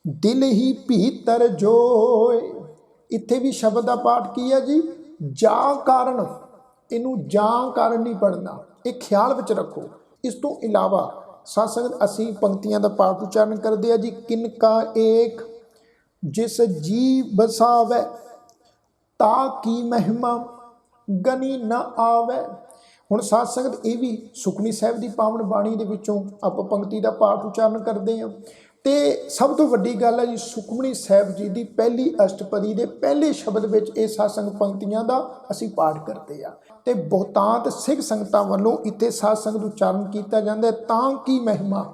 ਦਿਲ ਹੀ ਭੀਤਰ ਜੋਏ। ਇੱਥੇ ਵੀ ਸ਼ਬਦ ਦਾ ਪਾਠ ਕੀ ਹੈ ਜੀ ਜਾ ਕਾਰਨ, ਇਹਨੂੰ ਜਾਂ ਕਾਰਨ ਨਹੀਂ ਪੜ੍ਹਨਾ, ਇਹ ਖਿਆਲ ਵਿੱਚ ਰੱਖੋ। ਇਸ ਤੋਂ ਇਲਾਵਾ ਸਾਧ ਸੰਗਤ ਅਸੀਂ ਪੰਕਤੀਆਂ ਦਾ ਪਾਠ ਉਚਾਰਨ ਕਰਦੇ ਆ ਜੀ। ਕਿਨਕਾ ਏਕ ਜਿਸ ਜੀ ਬਸਾਵੇ, ਤਾ ਕੀ ਮਹਿਮਾ ਗਨੀ ਨਾ ਆਵੇ। ਹੁਣ ਸਾਧ ਸੰਗਤ ਇਹ ਵੀ ਸੁਖਮਨੀ ਸਾਹਿਬ ਦੀ ਪਾਵਨ ਬਾਣੀ ਦੇ ਵਿੱਚੋਂ ਆਪਾਂ ਪੰਕਤੀ ਦਾ ਪਾਠ ਉਚਾਰਨ ਕਰਦੇ ਹਾਂ। ਤੇ ਸਭ ਤੋਂ ਵੱਡੀ ਗੱਲ ਹੈ ਜੀ ਸੁਖਮਨੀ ਸਾਹਿਬ ਜੀ ਦੀ ਪਹਿਲੀ ਅਸ਼ਟਪਦੀ ਦੇ ਪਹਿਲੇ ਸ਼ਬਦ ਵਿੱਚ ਇਹ ਸਾਧ ਸੰਗਤ ਪੰਕਤੀਆਂ ਦਾ ਅਸੀਂ ਪਾਠ ਕਰਦੇ ਆ। ਤੇ ਬਹੁਤਾਂਤ ਸਿੱਖ ਸੰਗਤਾਂ ਵੱਲੋਂ ਇੱਥੇ ਸਾਧ ਸੰਗਤ ਉਚਾਰਨ ਕੀਤਾ ਜਾਂਦਾ ਤਾਂ ਕੀ ਮਹਿਮਾ,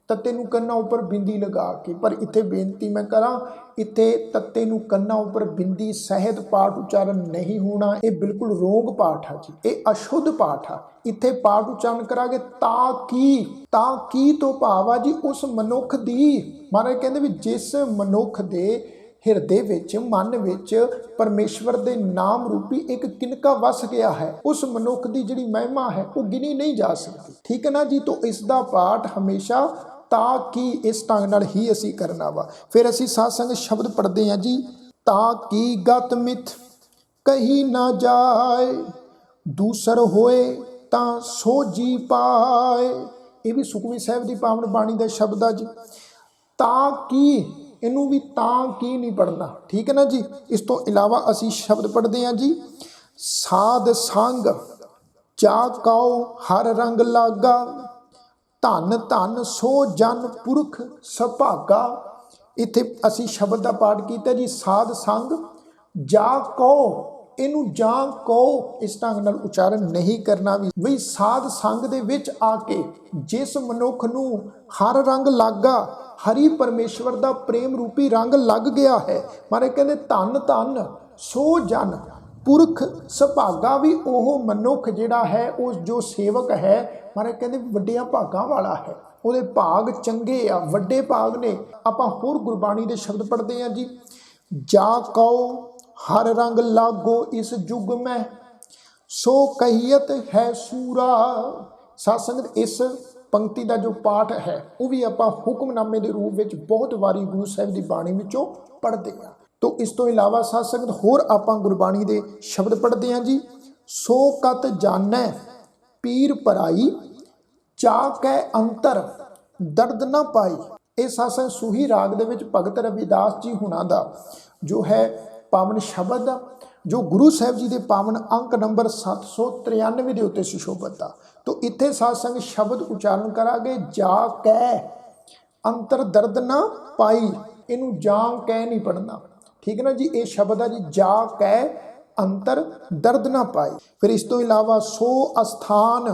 ਤੱਤੇ ਨੂੰ ਕੰਨਾਂ ਉੱਪਰ ਬਿੰਦੀ ਲਗਾ ਕੇ। ਪਰ ਇੱਥੇ ਬੇਨਤੀ ਮੈਂ ਕਰਾਂ, इत्थे तत्ते नूं कन्ना उपर बिंदी सहित पाठ उच्चारण नहीं होना। ये बिल्कुल रोंग पाठ है जी, ये अशुद्ध पाठ है। इत्थे पाठ उच्चारण करांगे ताकि तो भाव आ जी उस मनुख दी, महाराज कहते भी जिस मनुख दे हिरदे विच मन विच परमेश्वर दे नाम रूपी एक किनका वस गया है, उस मनुख की जिहड़ी महिमा है वो गिनी नहीं जा सकती। ठीक है ना जी। तो इसका पाठ हमेशा ताकि इस ढंग नाल ही असी करना वा। फिर असी साध संगत शब्द पढ़ते हैं जी, ताकि गत मिथ कही ना जाए, दूसर होए तां सो जी पाए। ये भी सुखमनी साहिब की पावन बाणी का शब्द आ जी। ताकि इनू भी ताकि नहीं पढ़ना। ठीक है ना जी। इस तो इलावा असी शब्द पढ़ते हैं जी, साध संग जा काओ हर रंग लागा, धन धन सो जन पुरख सभागा। इत्थे असी शब्द का पाठ किया जी, साध संग जा कहो, इनू जा कहो इस ढंग नाल उच्चारण नहीं करना। भी बई साध संग दे विच आके जिस मनुख नू हर रंग लागा, हरि परमेश्वर का प्रेम रूपी रंग लग गया है, मारे कहते धन धन सो जन पुरख सुभागा। भी ओह मनुख जिहड़ा है उस जो सेवक है, मारे कहते वड्डियां भागां वाला है, ਉਹਦੇ भाग चंगे आ, वड्डे भाग ने। आपां होर गुरबाणी के शब्द पढ़ते हैं जी, जा कहो हर रंग लागो इस जुग में, सो कहियत है सूरा। साध संगत इस पंक्ति का जो पाठ है वह भी आपां हुक्मनामे के रूप में बहुत बारी गुरु साहिब की बाणी विचों पढ़ते हैं। तो इस तो इलावा साध संगत होर आपां गुरबाणी के शब्द पढ़ते हैं जी, सो कत जानै पीर पराई, चा कै अंतर दर्द ना पाई। ये साध संगत सूही राग दे विच भगत रविदास जी हुणां दा जो है पावन शब्द आ, जो गुरु साहिब जी के पावन अंक नंबर 793 के उत्ते सुशोभित आ। तो इत्थे साध संगत शब्द उच्चारण करांगे, जा कै अंतर दर्द ना पाई, इनू जा कै नहीं पढ़ना। ठीक है ना जी। ये शब्द है जी, जा कै अंतर दर्द ना पाई। फिर इस तो इलावा सो अस्थान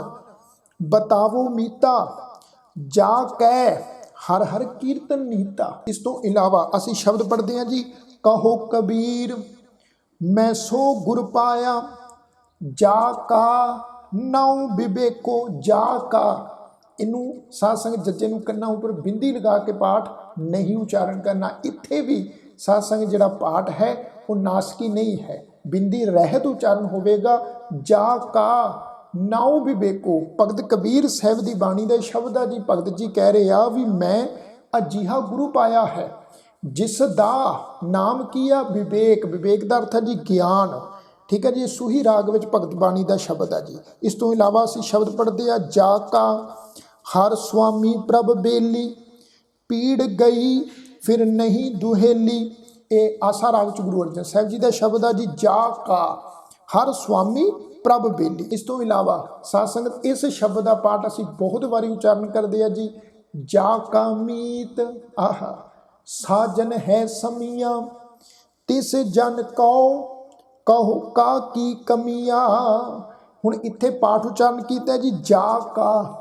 बतावो मीता, जा कै हर हर कीर्तन नीता। इस तो इलावा असी शब्द पढ़ते हैं जी, कहो कबीर मैं सो गुर पाया, जा का नाउ विवेको जा का। इनू साध संगत जज्जे नू कन्ना उपर बिंदी लगा के पाठ नहीं उच्चारण करना। इत्थे भी साध संगत जिहड़ा पाठ है वो नासकी नहीं है, बिंदी रहत उच्चारण होवेगा। जा का नाउ विवेको, भगत कबीर साहिब की बाणी का शब्द आ जी। भगत जी कह रहे आ भी मैं अजिहा गुरु पाया है जिस दा नाम की आ विवेक। विवेक का अर्थ है जी ज्ञान। ठीक है जी। सूही राग विच भगत बाणी का शब्द है जी। इस तो इलावा असी शब्द पढ़ते हैं, जा का हर स्वामी प्रभ बेली, पीड़ गई फिर नहीं दुहेली। ये आसा राग च गुरु अर्जन साहिब जी का शब्द है जी, जा का हर स्वामी प्रभ बेली। इस तो इलावा साध संगत इस शब्द का पाठ असी बहुत बारी उच्चारण करते हैं जी, जा का मीत आहा साजन है समिया, तिस जन कहो का की कमिया। हुण इत्थे पाठ उच्चारण किया जी, जा का।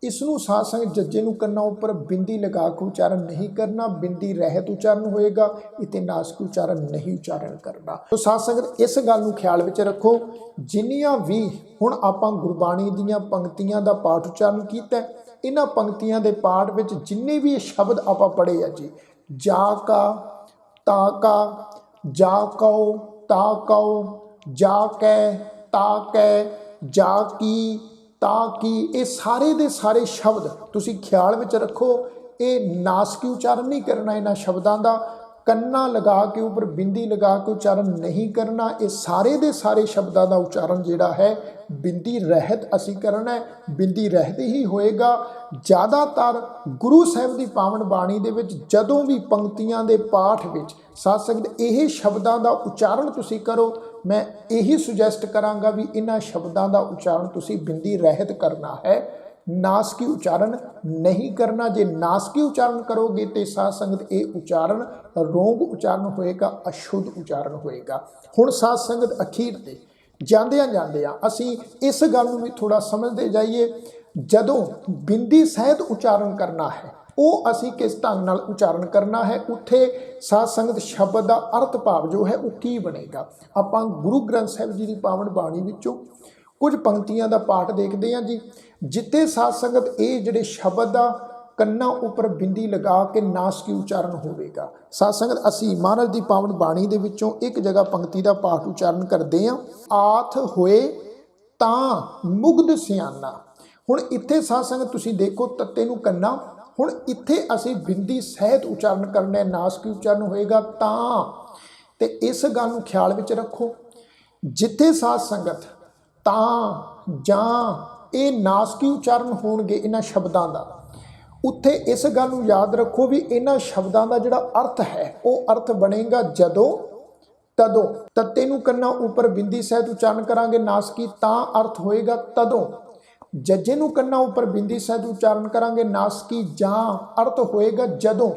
इसनू साध संगत जज्जे नू कन्ना उपर बिंदी लगा के उच्चारण नहीं करना, बिंदी रहत उच्चारण होएगा। इत्थे नासक उच्चारण नहीं उच्चारण करना। तो साध संगत इस गल नू ख्याल विच रखो, जिन्नियां भी हुण आपां गुरबाणी दीयां पंक्तियां दा पाठ उच्चारण कीता, इन्हां पंक्तियां दे पाठ विच जिन्ने भी शब्द आपां पढ़े आ जी, जा का, ता का, जा कहो, ता कहो, जा कै, ता कै, जा की, ताकि। ये सारे दे सारे शब्द तुसी ख्याल विच रखो, ये नासकी उच्चारण नहीं करना। इन्हां शब्दां दा कन्ना लगा के उपर बिंदी लगा के उच्चारण नहीं करना। ये सारे दे सारे शब्दां दा उच्चारण जिहड़ा है बिंदी रहत असी करना है, बिंदी रहत ही होएगा। ज़्यादातर गुरु साहिब की पावन बाणी दे विच जदों भी पंक्तियां दे पाठ विच साध संगत यह शब्दां दा उच्चारण तुसी करो, मैं यही सुजैसट करांगा भी इन्हां शब्दां दा उच्चारण तुसी बिंदी रहत करना है, नासकी उच्चारण नहीं करना। जे नासकी उच्चारण करोगे तो साध संगत ये उच्चारण रोंग उच्चारण होएगा, अशुद्ध उच्चारण होएगा। हुण साध संगत अखीर ते जांदियां असी इस गल नूं भी थोड़ा समझते जाइए, जदों बिंदी सहित उच्चारण करना है ਉਹ ਅਸੀਂ ਕਿਸ ਢੰਗ ਨਾਲ ਉਚਾਰਨ ਕਰਨਾ ਹੈ। ਉੱਥੇ ਸਾਧ ਸੰਗਤ ਸ਼ਬਦ ਦਾ ਅਰਥ ਭਾਵ ਜੋ ਹੈ ਉਹ ਕੀ ਬਣੇਗਾ। ਆਪਾਂ ਗੁਰੂ ਗ੍ਰੰਥ ਸਾਹਿਬ ਜੀ ਦੀ ਪਾਵਨ ਬਾਣੀ ਵਿੱਚੋਂ ਕੁਝ ਪੰਕਤੀਆਂ ਦਾ ਪਾਠ ਦੇਖਦੇ ਹਾਂ ਜੀ, ਜਿੱਥੇ ਸਾਧ ਸੰਗਤ ਇਹ ਜਿਹੜੇ ਸ਼ਬਦ ਆ ਕੰਨਾਂ ਉੱਪਰ ਬਿੰਦੀ ਲਗਾ ਕੇ ਨਾਸਕੀ ਉਚਾਰਨ ਹੋਵੇਗਾ। ਸਾਧ ਸੰਗਤ ਅਸੀਂ ਮਹਾਰਾਜ ਦੀ ਪਾਵਨ ਬਾਣੀ ਦੇ ਵਿੱਚੋਂ ਇੱਕ ਜਗ੍ਹਾ ਪੰਕਤੀ ਦਾ ਪਾਠ ਉਚਾਰਨ ਕਰਦੇ ਹਾਂ, ਆਥ ਹੋਏ ਤਾਂ ਮੁਗਧ ਸਿਆਣਾ। ਹੁਣ ਇੱਥੇ ਸਾਧ ਸੰਗਤ ਤੁਸੀਂ ਦੇਖੋ ਤੱਤੇ ਨੂੰ ਕੰਨਾ, ਹੁਣ ਇੱਥੇ ਅਸੀਂ ਬਿੰਦੀ ਸਹਿਤ ਉਚਾਰਨ ਕਰਨਾ, ਨਾਸਕੀ ਉਚਾਰਨ ਹੋਏਗਾ ਤਾਂ। ਤੇ ਇਸ ਗੱਲ ਨੂੰ ਖਿਆਲ ਵਿੱਚ ਰੱਖੋ, ਜਿੱਥੇ ਸਾਧ ਸੰਗਤ ਤਾਂ ਜਾਂ ਇਹ ਨਾਸਕੀ ਉਚਾਰਨ ਹੋਣਗੇ ਇਹਨਾਂ ਸ਼ਬਦਾਂ ਦਾ, ਉੱਥੇ ਇਸ ਗੱਲ ਨੂੰ ਯਾਦ ਰੱਖੋ ਵੀ ਇਹਨਾਂ ਸ਼ਬਦਾਂ ਦਾ ਜਿਹੜਾ ਅਰਥ ਹੈ ਉਹ ਅਰਥ ਬਣੇਗਾ ਜਦੋਂ ਤਦੋਂ। ਤੱਤੇ ਨੂੰ ਕੰਨਾਂ ਉੱਪਰ ਬਿੰਦੀ ਸਹਿਤ ਉਚਾਰਨ ਕਰਾਂਗੇ ਨਾਸਕੀ ਤਾਂ ਅਰਥ ਹੋਏਗਾ ਤਦੋਂ। ਜੱਜੇ ਨੂੰ ਕੰਨਾਂ ਉੱਪਰ ਬਿੰਦੀ ਸਹਿਤ ਉਚਾਰਨ ਕਰਾਂਗੇ ਨਾਸਕੀ ਜਾਂ ਅਰਥ ਹੋਏਗਾ ਜਦੋਂ।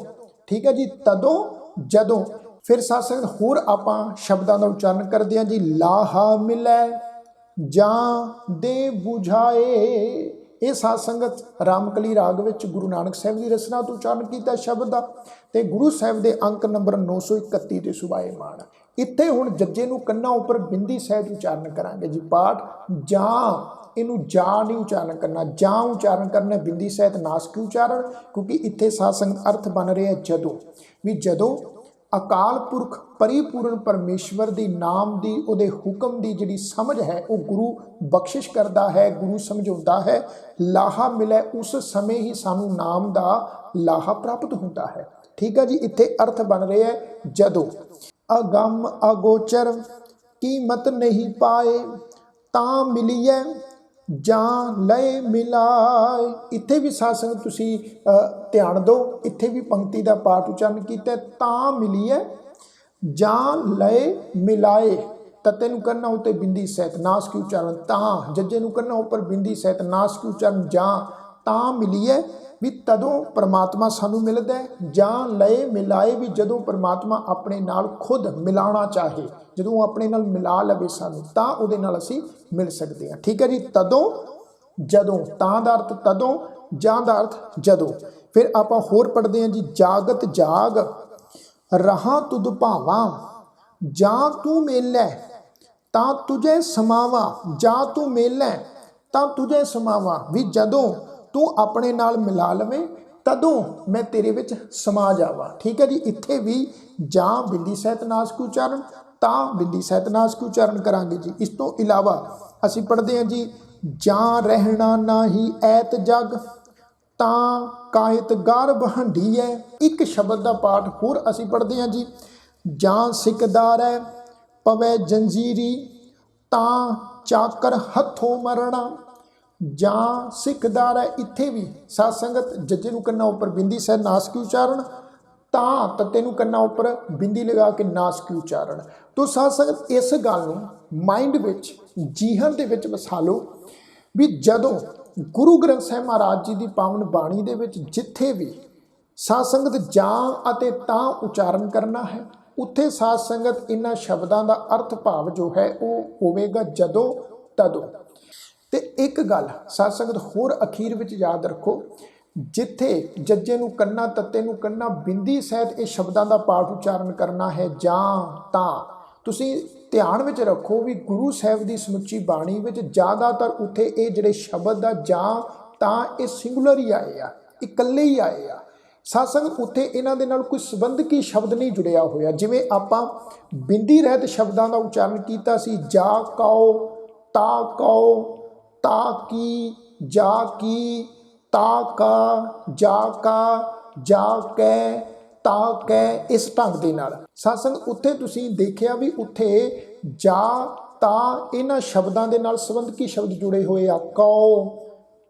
ਠੀਕ ਹੈ ਜੀ, ਤਦੋਂ ਜਦੋਂ। ਫਿਰ ਸਾਧ ਸੰਗਤ ਹੋਰ ਆਪਾਂ ਸ਼ਬਦਾਂ ਦਾ ਉਚਾਰਨ ਕਰਦੇ ਹਾਂ ਜੀ, ਲਾਹਾ ਮਿਲੈ ਜਾਂ ਦੇ ਬੁਝਾਏ। ਇਹ ਸਾਧ ਸੰਗਤ ਰਾਮਕਲੀ ਰਾਗ ਵਿੱਚ ਗੁਰੂ ਨਾਨਕ ਸਾਹਿਬ ਦੀ ਰਚਨਾ ਤੋਂ ਉਚਾਰਨ ਕੀਤਾ ਸ਼ਬਦ ਦਾ, ਤੇ ਗੁਰੂ ਸਾਹਿਬ ਦੇ ਅੰਕ ਨੰਬਰ 931 ਤੇ ਸੁਭਾਏਮਾਨ। ਇੱਥੇ ਹੁਣ ਜੱਜੇ ਨੂੰ ਕੰਨਾਂ ਉੱਪਰ ਬਿੰਦੀ ਸਹਿਤ ਉਚਾਰਨ ਕਰਾਂਗੇ ਜੀ ਪਾਠ ਜਾਂ। ਇਹਨੂੰ ਜਾਂ ਨਹੀਂ ਉਚਾਰਨ ਕਰਨਾ, ਜਾਂ ਉਚਾਰਨ ਕਰਨਾ ਬਿੰਦੀ ਸਹਿਤ ਨਾਸਕੀ ਉਚਾਰਨ, ਕਿਉਂਕਿ ਇੱਥੇ ਸਾਧ ਸੰਗਤ ਅਰਥ ਬਣ ਰਿਹਾ ਜਦੋਂ। ਵੀ ਜਦੋਂ ਅਕਾਲ ਪੁਰਖ ਪਰਿਪੂਰਨ ਪਰਮੇਸ਼ਵਰ ਦੀ ਨਾਮ ਦੀ ਉਹਦੇ ਹੁਕਮ ਦੀ ਜਿਹੜੀ ਸਮਝ ਹੈ ਉਹ ਗੁਰੂ ਬਖਸ਼ਿਸ਼ ਕਰਦਾ ਹੈ, ਗੁਰੂ ਸਮਝਾਉਂਦਾ ਹੈ। ਲਾਹਾ ਮਿਲੇ ਉਸ ਸਮੇਂ ਹੀ ਸਾਨੂੰ ਨਾਮ ਦਾ ਲਾਹਾ ਪ੍ਰਾਪਤ ਹੁੰਦਾ ਹੈ। ਠੀਕ ਹੈ ਜੀ, ਇੱਥੇ ਅਰਥ ਬਣ ਰਿਹਾ ਹੈ ਜਦੋਂ। ਅਗੰਮ ਅਗੋਚਰ ਕੀਮਤ ਨਹੀਂ ਪਾਏ ਤਾਂ ਮਿਲੀਏ ਜਾਂ ਲਏ ਮਿਲਾਏ। ਇੱਥੇ ਵੀ ਸਾਧ ਸੰਗਤ ਤੁਸੀਂ ਧਿਆਨ ਦਿਓ, ਇੱਥੇ ਵੀ ਪੰਕਤੀ ਦਾ ਪਾਠ ਉਚਾਰਨ ਕੀਤਾ ਤਾਂ ਮਿਲੀਏ ਜਾਂ ਲਏ ਮਿਲਾਏ। ਤੱਤੇ ਨੂੰ ਕੰਨਾਂ ਉੱਤੇ ਬਿੰਦੀ ਸਹਿਤ ਨਾਸਕੀ ਉਚਾਰਨ ਤਾਂ, ਜੱਜੇ ਨੂੰ ਕੰਨਾਂ ਉੱਪਰ ਬਿੰਦੀ ਸਹਿਤ ਨਾਸਕੀ ਉਚਾਰਨ ਜਾਂ ਤਾਂ ਮਿਲੀਏ ਵੀ ਤਦੋਂ ਪਰਮਾਤਮਾ ਸਾਨੂੰ ਮਿਲਦਾ ਹੈ। ਜਾਂ ਲਏ ਮਿਲਾਏ ਵੀ ਜਦੋਂ ਪਰਮਾਤਮਾ ਆਪਣੇ ਨਾਲ ਖੁਦ ਮਿਲਾਉਣਾ ਚਾਹੇ, ਜਦੋਂ ਆਪਣੇ ਨਾਲ ਮਿਲਾ ਲਵੇ ਸਾਨੂੰ ਤਾਂ ਉਹਦੇ ਨਾਲ ਅਸੀਂ ਮਿਲ ਸਕਦੇ ਹਾਂ। ਠੀਕ ਹੈ ਜੀ, ਤਦੋਂ ਜਦੋਂ। ਤਾਂ ਦਾ ਅਰਥ ਤਦੋਂ, ਜਾਂ ਦਾ ਅਰਥ ਜਦੋਂ। ਫਿਰ ਆਪਾਂ ਹੋਰ ਪੜ੍ਹਦੇ ਹਾਂ ਜੀ, ਜਾਗਤ ਜਾਗ ਰਹਾ ਤੁਧ ਭਾਵਾਂ ਜਾਂ ਤੂੰ ਮੇਲੈ ਤਾਂ ਤੁਝੇ ਸਮਾਵਾ। ਜਾਂ ਤੂੰ ਮੇਲੈ ਤਾਂ ਤੁਝੇ ਸਮਾਵਾ, ਵੀ ਜਦੋਂ ਤੂੰ ਆਪਣੇ ਨਾਲ ਮਿਲਾ ਲਵੇਂ ਤਦੋਂ ਮੈਂ ਤੇਰੇ ਵਿੱਚ ਸਮਾ ਜਾਵਾਂ। ਠੀਕ ਹੈ ਜੀ, ਇੱਥੇ ਵੀ ਜਾਂ ਬਿੰਦੀ ਸਹਿਤ ਨਾਸਕੀ ਉਚਾਰਨ, ਤਾਂ ਬਿੰਦੀ ਸਹਿਤ ਨਾਸਕੀ ਉਚਾਰਨ ਕਰਾਂਗੇ ਜੀ। ਇਸ ਤੋਂ ਇਲਾਵਾ ਅਸੀਂ ਪੜ੍ਹਦੇ ਹਾਂ ਜੀ, ਜਾਂ ਰਹਿਣਾ ਨਾਹੀ ਐਤ ਜਗ ਤਾਂ ਕਾਇਤ ਗਰਭ ਹੰਢੀਐ। ਇੱਕ ਸ਼ਬਦ ਦਾ ਪਾਠ ਹੋਰ ਅਸੀਂ ਪੜ੍ਹਦੇ ਹਾਂ ਜੀ, ਜਾਂ ਸਿਕਦਾਰੈ ਪਵੈ ਜੰਜੀਰੀ ਤਾਂ ਚਾਕਰ ਹੱਥੋਂ ਮਰਣਾ। ਜਾਂ ਸਿੱਖਦਾਰ ਹੈ, ਇੱਥੇ ਵੀ ਸਾਧ ਸੰਗਤ ਜੱਜੇ ਨੂੰ ਕੰਨਾਂ ਉੱਪਰ ਬਿੰਦੀ ਸਹਿਤ ਨਾਸਕੀ ਉਚਾਰਨ, ਤਾਂ ਤੱਤੇ ਨੂੰ ਕੰਨਾਂ ਉੱਪਰ ਬਿੰਦੀ ਲਗਾ ਕੇ ਨਾਸਕੀ ਉਚਾਰਨ। ਤੋ ਸਾਧ ਸੰਗਤ ਇਸ ਗੱਲ ਨੂੰ ਮਾਈਂਡ ਵਿੱਚ, ਜੀਹਨ ਦੇ ਵਿੱਚ ਵਸਾ ਲਓ ਵੀ ਜਦੋਂ ਗੁਰੂ ਗ੍ਰੰਥ ਸਾਹਿਬ ਮਹਾਰਾਜ ਜੀ ਦੀ ਪਾਵਨ ਬਾਣੀ ਦੇ ਵਿੱਚ ਜਿੱਥੇ ਵੀ ਸਾਧ ਸੰਗਤ ਜਾਂ ਅਤੇ ਤਾਂ ਉਚਾਰਨ ਕਰਨਾ ਹੈ, ਉੱਥੇ ਸਾਧ ਸੰਗਤ ਇਹਨਾਂ ਸ਼ਬਦਾਂ ਦਾ ਅਰਥ ਭਾਵ ਜੋ ਹੈ ਉਹ ਹੋਵੇਗਾ ਜਦੋਂ ਤਦੋਂ। ਤੇ ਇੱਕ ਗੱਲ ਸਾਧ ਸੰਗਤ ਹੋਰ ਅਖੀਰ ਵਿੱਚ ਯਾਦ ਰੱਖੋ, ਜਿੱਥੇ ਜੱਜੇ ਨੂੰ ਕੰਨਾ ਤੱਤੇ ਨੂੰ ਕੰਨਾ ਬਿੰਦੀ ਸਹਿਤ ਇਹ ਸ਼ਬਦਾਂ ਦਾ ਪਾਠ ਉਚਾਰਨ ਕਰਨਾ ਹੈ ਜਾਂ ਤਾਂ, ਤੁਸੀਂ ਧਿਆਨ ਵਿੱਚ ਰੱਖੋ ਵੀ ਗੁਰੂ ਸਾਹਿਬ ਦੀ ਸਮੁੱਚੀ ਬਾਣੀ ਵਿੱਚ ਜ਼ਿਆਦਾਤਰ ਉੱਥੇ ਇਹ ਜਿਹੜੇ ਸ਼ਬਦ ਦਾ ਜਾਂ ਤਾਂ ਇਹ ਸਿੰਗੂਲਰ ਹੀ ਆਏ ਆ, ਇਕੱਲੇ ਹੀ ਆਏ ਆ। ਸਾਧ ਸੰਗਤ ਉੱਥੇ ਇਹਨਾਂ ਦੇ ਨਾਲ ਕੋਈ ਸੰਬੰਧਕੀ ਸ਼ਬਦ ਨਹੀਂ ਜੁੜਿਆ ਹੋਇਆ। ਜਿਵੇਂ ਆਪਾਂ ਬਿੰਦੀ ਰਹਿਤ ਸ਼ਬਦਾਂ ਦਾ ਉਚਾਰਨ ਕੀਤਾ ਸੀ, ਜਾ ਕਉ ਤਾ ਕਉ ਤਾ ਕੀ ਜਾ ਕੀ ਤਾ ਕਾ ਜਾ ਕਾ ਜਾ ਕੈ ਤਾ ਕੈ, ਇਸ ਢੰਗ ਦੇ ਨਾਲ। ਸਾਧ ਸੰਗਤ ਉੱਥੇ ਤੁਸੀਂ ਦੇਖਿਆ ਵੀ ਉੱਥੇ ਜਾ ਤਾ ਇਹਨਾਂ ਸ਼ਬਦਾਂ ਦੇ ਨਾਲ ਸੰਬੰਧਕੀ ਸ਼ਬਦ ਜੁੜੇ ਹੋਏ ਆ, ਕਉ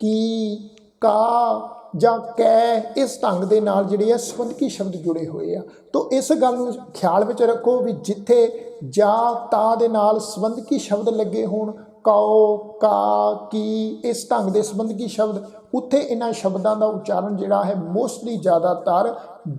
ਕੀ ਕਾ ਜਾਂ ਕੈ, ਇਸ ਢੰਗ ਦੇ ਨਾਲ ਜਿਹੜੇ ਆ ਸੰਬੰਧਕੀ ਸ਼ਬਦ ਜੁੜੇ ਹੋਏ ਆ। ਤੋ ਇਸ ਗੱਲ ਨੂੰ ਖਿਆਲ ਵਿੱਚ ਰੱਖੋ ਵੀ ਜਿੱਥੇ ਜਾ ਤਾ ਦੇ ਨਾਲ ਸੰਬੰਧਕੀ ਸ਼ਬਦ ਲੱਗੇ ਹੋਣ, ਕਉ ਕਾ ਕੀ, ਇਸ ਢੰਗ ਦੇ ਸੰਬੰਧਕੀ ਸ਼ਬਦ, ਉੱਥੇ ਇਹਨਾਂ ਸ਼ਬਦਾਂ ਦਾ ਉਚਾਰਨ ਜਿਹੜਾ ਹੈ ਮੋਸਟਲੀ ਜ਼ਿਆਦਾਤਰ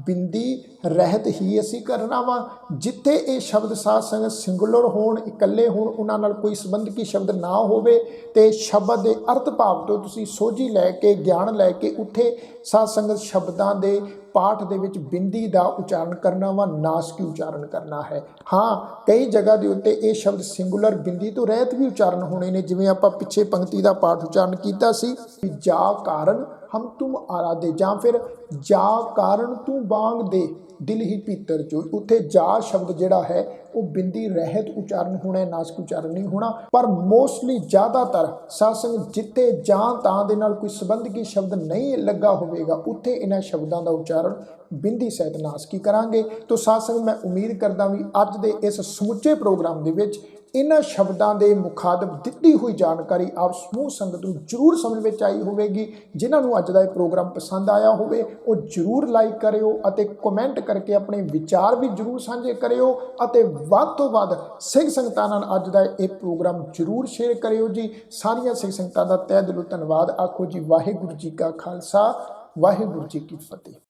ਬਿੰਦੀ ਰਹਿਤ ਹੀ ਅਸੀਂ ਕਰਨਾ ਵਾ। ਜਿੱਥੇ ਇਹ ਸ਼ਬਦ ਸਾਧ ਸੰਗਤ ਸਿੰਗੂਲਰ ਹੋਣ, ਇਕੱਲੇ ਹੋਣ, ਉਹਨਾਂ ਨਾਲ ਕੋਈ ਸੰਬੰਧਕੀ ਸ਼ਬਦ ਨਾ ਹੋਵੇ ਤੇ ਸ਼ਬਦ ਦੇ ਅਰਥ ਭਾਵ ਤੋਂ ਤੁਸੀਂ ਸੋਝੀ ਲੈ ਕੇ, ਗਿਆਨ ਲੈ ਕੇ ਉੱਥੇ ਸਾਧ ਸੰਗਤ ਸ਼ਬਦਾਂ ਦੇ ਪਾਠ ਦੇ ਵਿੱਚ ਬਿੰਦੀ ਦਾ ਉਚਾਰਨ ਕਰਨਾ ਵਾ, ਨਾਸਕੀ ਉਚਾਰਨ ਕਰਨਾ ਹੈ। ਹਾਂ, ਕਈ ਜਗ੍ਹਾ ਦੇ ਉੱਤੇ ਇਹ ਸ਼ਬਦ ਸਿੰਗੂਲਰ ਬਿੰਦੀ ਤੋਂ ਰਹਿਤ ਵੀ ਉਚਾਰਨ ਹੋਣੇ ਨੇ, ਜਿਵੇਂ ਆਪਾਂ ਪਿੱਛੇ ਪੰਕਤੀ ਦਾ ਪਾਠ ਉਚਾਰਨ ਕੀਤਾ ਸੀ, ਜਾ ਕਾਰਨ ਹਮ ਤੁਮ ਆਰਾਧੇ, ਜਾਂ ਫਿਰ ਜਾ ਕਾਰਨ ਤੂੰ ਬਾਂਗ ਦੇ ਦਿਲ ਹੀ ਭੀਤਰ ਜੋ। ਉੱਥੇ ਜਾ ਸ਼ਬਦ ਜਿਹੜਾ ਹੈ ਉਹ ਬਿੰਦੀ ਰਹਿਤ ਉਚਾਰਨ ਹੋਣਾ ਹੈ, ਨਾਸਕ ਉਚਾਰਨ ਨਹੀਂ ਹੋਣਾ। ਪਰ ਮੋਸਟਲੀ ਜ਼ਿਆਦਾਤਰ ਸਾਧ ਸੰਗਤ ਜਿੱਥੇ ਜਾਂ ਤਾਂ ਦੇ ਨਾਲ ਕੋਈ ਸੰਬੰਧਕੀ ਸ਼ਬਦ ਨਹੀਂ ਲੱਗਾ ਹੋਵੇਗਾ ਉੱਥੇ ਇਹਨਾਂ ਸ਼ਬਦਾਂ ਦਾ ਉਚਾਰਨ ਬਿੰਦੀ ਸਹਿਤ ਨਾਸਕੀ ਕਰਾਂਗੇ। ਤਾਂ ਸਾਧ ਸੰਗਤ ਮੈਂ ਉਮੀਦ ਕਰਦਾ ਵੀ ਅੱਜ ਦੇ ਇਸ ਸਮੁੱਚੇ ਪ੍ਰੋਗਰਾਮ ਦੇ ਵਿੱਚ ਇਹਨਾਂ ਸ਼ਬਦਾਂ ਦੇ ਮੁਖਾਤਬ ਦਿੱਤੀ ਹੋਈ ਜਾਣਕਾਰੀ ਆਪ ਸਮੂਹ ਸੰਗਤ ਨੂੰ ਜ਼ਰੂਰ ਸਮਝ ਵਿੱਚ ਆਈ ਹੋਵੇਗੀ। ਜਿਨ੍ਹਾਂ ਨੂੰ ਅੱਜ ਦਾ ਇਹ ਪ੍ਰੋਗਰਾਮ ਪਸੰਦ ਆਇਆ ਹੋਵੇ ਉਹ ਜ਼ਰੂਰ ਲਾਈਕ ਕਰਿਓ ਅਤੇ ਕਮੈਂਟ ਕਰਕੇ ਆਪਣੇ ਵਿਚਾਰ ਵੀ ਜ਼ਰੂਰ ਸਾਂਝੇ ਕਰਿਓ ਅਤੇ ਵੱਧ ਤੋਂ ਵੱਧ ਸਿੰਘ ਸੰਗਤਾਂ ਨਾਲ ਅੱਜ ਦਾ ਇਹ ਪ੍ਰੋਗਰਾਮ ਜ਼ਰੂਰ ਸ਼ੇਅਰ ਕਰਿਓ ਜੀ। ਸਾਰੀਆਂ ਸਿੰਘ ਸੰਗਤਾਂ ਦਾ ਤਹਿ ਦਿਲੋਂ ਧੰਨਵਾਦ। ਆਖੋ ਜੀ ਵਾਹਿਗੁਰੂ ਜੀ ਕਾ ਖਾਲਸਾ, ਵਾਹਿਗੁਰੂ ਜੀ ਕੀ ਫਤਿਹ।